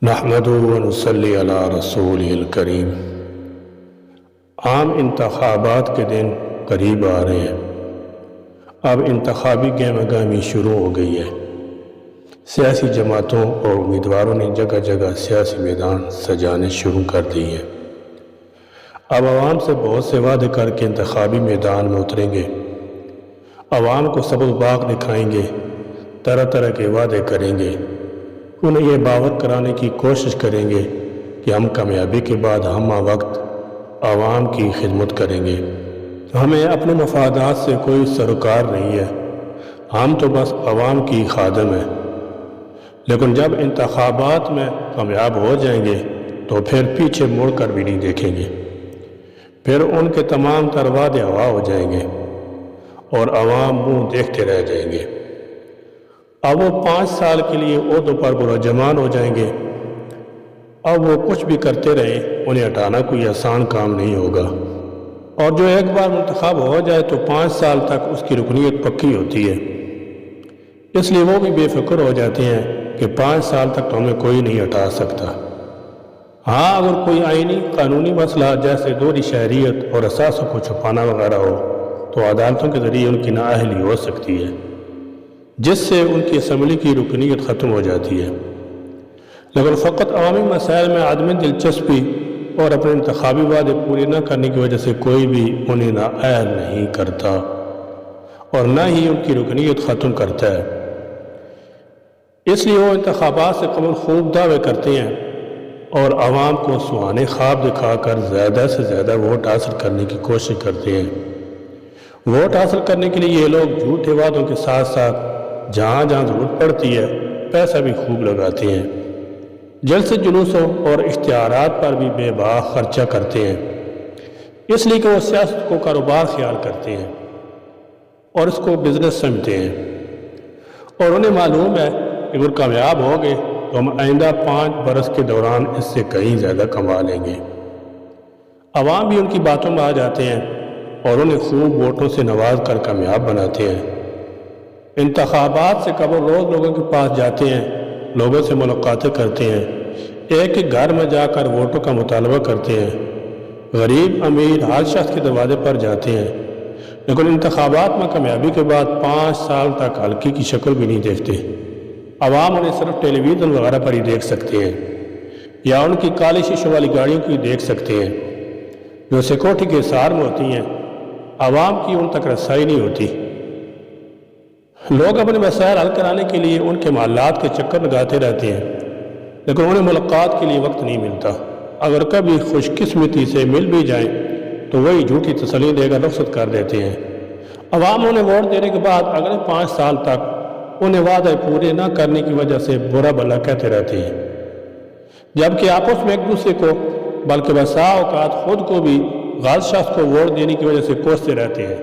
نحمده ونصلی علی رسوله الکریم۔ عام انتخابات کے دن قریب آ رہے ہیں۔ اب انتخابی گہمہ گہمی شروع ہو گئی ہے۔ سیاسی جماعتوں اور امیدواروں نے جگہ جگہ سیاسی میدان سجانے شروع کر دی ہیں۔ اب عوام سے بہت سے وعدے کر کے انتخابی میدان میں اتریں گے، عوام کو سبز باغ دکھائیں گے، طرح طرح کے وعدے کریں گے، انہیں یہ باور کرانے کی کوشش کریں گے کہ ہم کامیابی کے بعد ہم وقت عوام کی خدمت کریں گے، ہمیں اپنے مفادات سے کوئی سروکار نہیں ہے، ہم تو بس عوام کی خادم ہیں۔ لیکن جب انتخابات میں کامیاب ہو جائیں گے تو پھر پیچھے مڑ کر بھی نہیں دیکھیں گے، پھر ان کے تمام تر وعدے ہوا ہو جائیں گے اور عوام منہ دیکھتے رہ جائیں گے۔ اب وہ 5 سال کے لیے عہدوں پر براجمان ہو جائیں گے۔ اب وہ کچھ بھی کرتے رہیں، انہیں ہٹانا کوئی آسان کام نہیں ہوگا، اور جو ایک بار منتخب ہو جائے تو 5 سال تک اس کی رکنیت پکی ہوتی ہے۔ اس لیے وہ بھی بے فکر ہو جاتے ہیں کہ 5 سال تک تو ہمیں کوئی نہیں ہٹا سکتا۔ ہاں، اگر کوئی آئینی قانونی مسئلہ جیسے دوہری شہریت اور اثاثوں کو چھپانا وغیرہ ہو تو عدالتوں کے ذریعے ان کی نااہلی ہو سکتی ہے، جس سے ان کی اسمبلی کی رکنیت ختم ہو جاتی ہے۔ لیکن فقط عوامی مسائل میں عدم دلچسپی اور اپنے انتخابی وعدے پورے نہ کرنے کی وجہ سے کوئی بھی انہیں نااہل نہیں کرتا اور نہ ہی ان کی رکنیت ختم کرتا ہے۔ اس لیے وہ انتخابات سے قبل خوب دعوے کرتے ہیں اور عوام کو سہانے خواب دکھا کر زیادہ سے زیادہ ووٹ حاصل کرنے کی کوشش کرتے ہیں۔ ووٹ حاصل کرنے کے لیے یہ لوگ جھوٹے وعدوں کے ساتھ ساتھ جہاں جہاں ضرورت پڑتی ہے پیسہ بھی خوب لگاتے ہیں، جلسے جلوسوں اور اشتہارات پر بھی بے باک خرچہ کرتے ہیں، اس لیے کہ وہ سیاست کو کاروبار خیال کرتے ہیں اور اس کو بزنس سمجھتے ہیں، اور انہیں معلوم ہے کہ اگر کامیاب ہو گئے تو ہم آئندہ 5 برس کے دوران اس سے کہیں زیادہ کما لیں گے۔ عوام بھی ان کی باتوں میں آ جاتے ہیں اور انہیں خوب ووٹوں سے نواز کر کامیاب بناتے ہیں۔ انتخابات سے قبل روز لوگوں کے پاس جاتے ہیں، لوگوں سے ملاقاتیں کرتے ہیں، ایک ایک گھر میں جا کر ووٹوں کا مطالبہ کرتے ہیں، غریب امیر ہر شخص کے دروازے پر جاتے ہیں، لیکن انتخابات میں کامیابی کے بعد 5 سال تک حلقے کی شکل بھی نہیں دیکھتے۔ عوام انہیں صرف ٹیلی ویژن وغیرہ پر ہی دیکھ سکتے ہیں یا ان کی کالی شیشوں والی گاڑیوں کی دیکھ سکتے ہیں جو سیکورٹی کے حصار میں ہوتی ہیں۔ عوام کی ان تک رسائی نہیں ہوتی۔ لوگ اپنے مسائل حل کرانے کے لیے ان کے محلات کے چکر لگاتے رہتے ہیں، لیکن انہیں ملاقات کے لیے وقت نہیں ملتا۔ اگر کبھی خوش قسمتی سے مل بھی جائیں تو وہی جھوٹی تسلی دے کر رخصت کر دیتے ہیں۔ عوام انہیں ووٹ دینے کے بعد اگلے 5 سال تک انہیں وعدے پورے نہ کرنے کی وجہ سے برا بھلا کہتے رہتے ہیں، جبکہ آپس میں ایک دوسرے کو بلکہ بسا اوقات خود کو بھی غلط شخص کو ووٹ دینے کی وجہ سے کوستے رہتے ہیں۔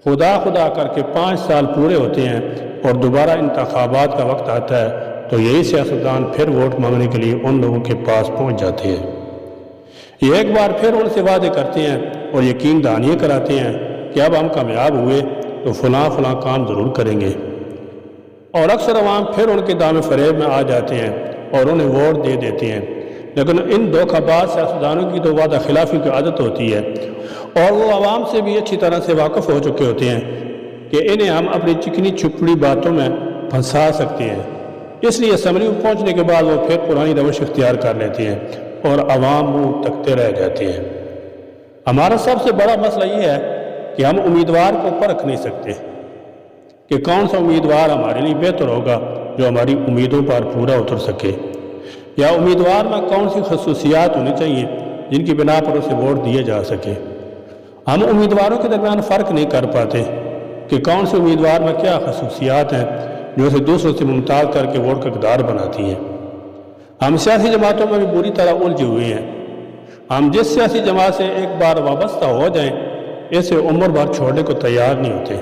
خدا خدا کر کے 5 سال پورے ہوتے ہیں اور دوبارہ انتخابات کا وقت آتا ہے تو یہی سیاستدان پھر ووٹ مانگنے کے لیے ان لوگوں کے پاس پہنچ جاتے ہیں۔ یہ ایک بار پھر ان سے وعدے کرتے ہیں اور یقین دہانی کراتے ہیں کہ اب ہم کامیاب ہوئے تو فلاں فلاں کام ضرور کریں گے، اور اکثر عوام پھر ان کے دام فریب میں آ جاتے ہیں اور انہیں ووٹ دے دیتے ہیں۔ لیکن ان دھوکہ باز سیاستدانوں کی تو وعدہ خلافی کی عادت ہوتی ہے، اور وہ عوام سے بھی اچھی طرح سے واقف ہو چکے ہوتے ہیں کہ انہیں ہم اپنی چکنی چھپڑی باتوں میں پھنسا سکتے ہیں۔ اس لیے اسمبلی میں پہنچنے کے بعد وہ پھر پرانی روش اختیار کر لیتے ہیں اور عوام منہ تکتے رہ جاتے ہیں۔ ہمارا سب سے بڑا مسئلہ یہ ہے کہ ہم امیدوار کو پرکھ نہیں سکتے کہ کون سا امیدوار ہمارے لیے بہتر ہوگا جو ہماری امیدوں پر پورا اتر سکے، یا امیدوار میں کون سی خصوصیات ہونی چاہیے جن کی بنا پر اسے ووٹ دیے جا سکے۔ ہم امیدواروں کے درمیان فرق نہیں کر پاتے کہ کون سے امیدوار میں کیا خصوصیات ہیں جو اسے دوسروں سے ممتاز کر کے ووٹ کا حقدار بناتی ہیں۔ ہم سیاسی جماعتوں میں بھی بری طرح الجھے ہوئے ہیں۔ ہم جس سیاسی جماعت سے ایک بار وابستہ ہو جائیں اسے عمر بھر چھوڑنے کو تیار نہیں ہوتے۔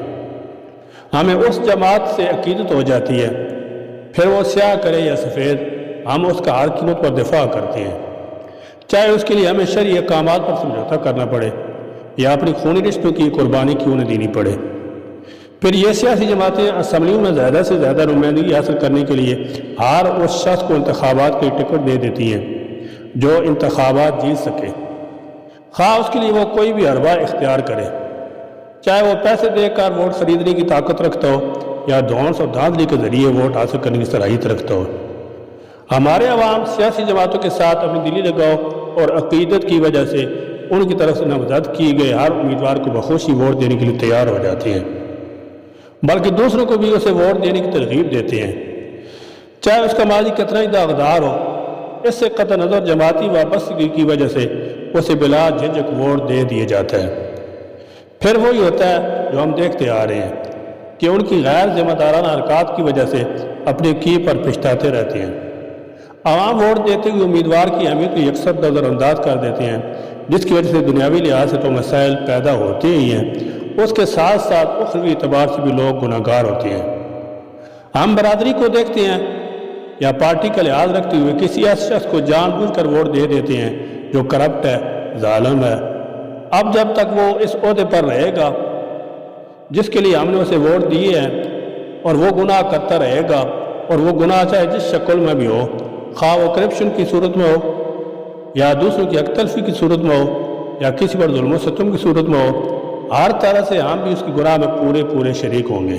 ہمیں اس جماعت سے عقیدت ہو جاتی ہے، پھر وہ سیاہ کرے یا سفید، ہم اس کا ہر قیمت پر دفاع کرتے ہیں، چاہے اس کے لیے ہمیں شرعی احکامات پر سمجھوتا کرنا پڑے یا اپنی خونی رشتوں کی قربانی کیوں نہ دینی پڑے۔ پھر یہ سیاسی جماعتیں اسمبلیوں میں زیادہ سے زیادہ نمائندگی حاصل کرنے کے لیے ہر اس شخص کو انتخابات کے ٹکٹ دے دیتی ہیں جو انتخابات جیت سکے، خواہ اس کے لیے وہ کوئی بھی حربہ اختیار کرے، چاہے وہ پیسے دے کر ووٹ خریدنے کی طاقت رکھتا ہو یا دھونس اور دھاندلی کے ذریعے ووٹ حاصل کرنے کی صلاحیت رکھتا ہو۔ ہمارے عوام سیاسی جماعتوں کے ساتھ اپنی دلی لگاؤ اور عقیدت کی وجہ سے ان کی طرف سے نامزد کیے گئے ہر امیدوار کو بخوشی ووٹ دینے کے لیے تیار ہو جاتے ہیں، بلکہ دوسروں کو بھی اسے ووٹ دینے کی ترغیب دیتے ہیں، چاہے اس کا ماضی کتنا ہی داغدار ہو۔ اس سے قطع نظر جماعتی وابستگی کی وجہ سے اسے بلا جھجک ووٹ دے دیا جاتا ہے۔ پھر وہی ہوتا ہے جو ہم دیکھتے آ رہے ہیں کہ ان کی غیر ذمہ دارانہ حرکات کی وجہ سے اپنے کی پر پچھتاتے رہتے ہیں۔ عوام ووٹ دیتے ہوئے امیدوار کی اہمیت کو یکسر نظر انداز کر دیتے ہیں، جس کی وجہ سے دنیاوی لحاظ سے تو مسائل پیدا ہوتے ہی ہیں، اس کے ساتھ ساتھ اخروی اعتبار سے بھی لوگ گناہگار ہوتے ہیں۔ ہم برادری کو دیکھتے ہیں یا پارٹی کا لحاظ رکھتے ہوئے کسی ایسے شخص کو جان بوجھ کر ووٹ دے دیتے ہیں جو کرپٹ ہے، ظالم ہے۔ اب جب تک وہ اس عہدے پر رہے گا جس کے لیے ہم نے اسے ووٹ دیے ہیں، اور وہ گناہ کرتا رہے گا، اور وہ گناہ چاہے جس شکل میں بھی ہو، خواہ وہ کرپشن کی صورت میں ہو یا دوسروں کی حق تلفی کی صورت میں ہو یا کسی پر ظلم و ستم کی صورت میں ہو، ہر طرح سے ہم بھی اس کی گناہ میں پورے شریک ہوں گے،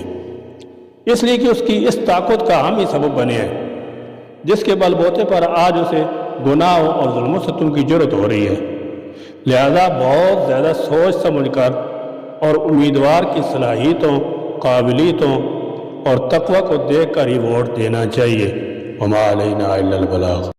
اس لیے کہ اس کی اس طاقت کا ہم ہی سبب بنے ہیں جس کے بل بوتے پر آج اسے گناہ اور ظلم و ستم کی جرت ہو رہی ہے۔ لہذا بہت زیادہ سوچ سمجھ کر اور امیدوار کی صلاحیتوں، قابلیتوں اور تقوی کو دیکھ کر ہی ووٹ دینا چاہیے۔ وما علینا الا البلاغ۔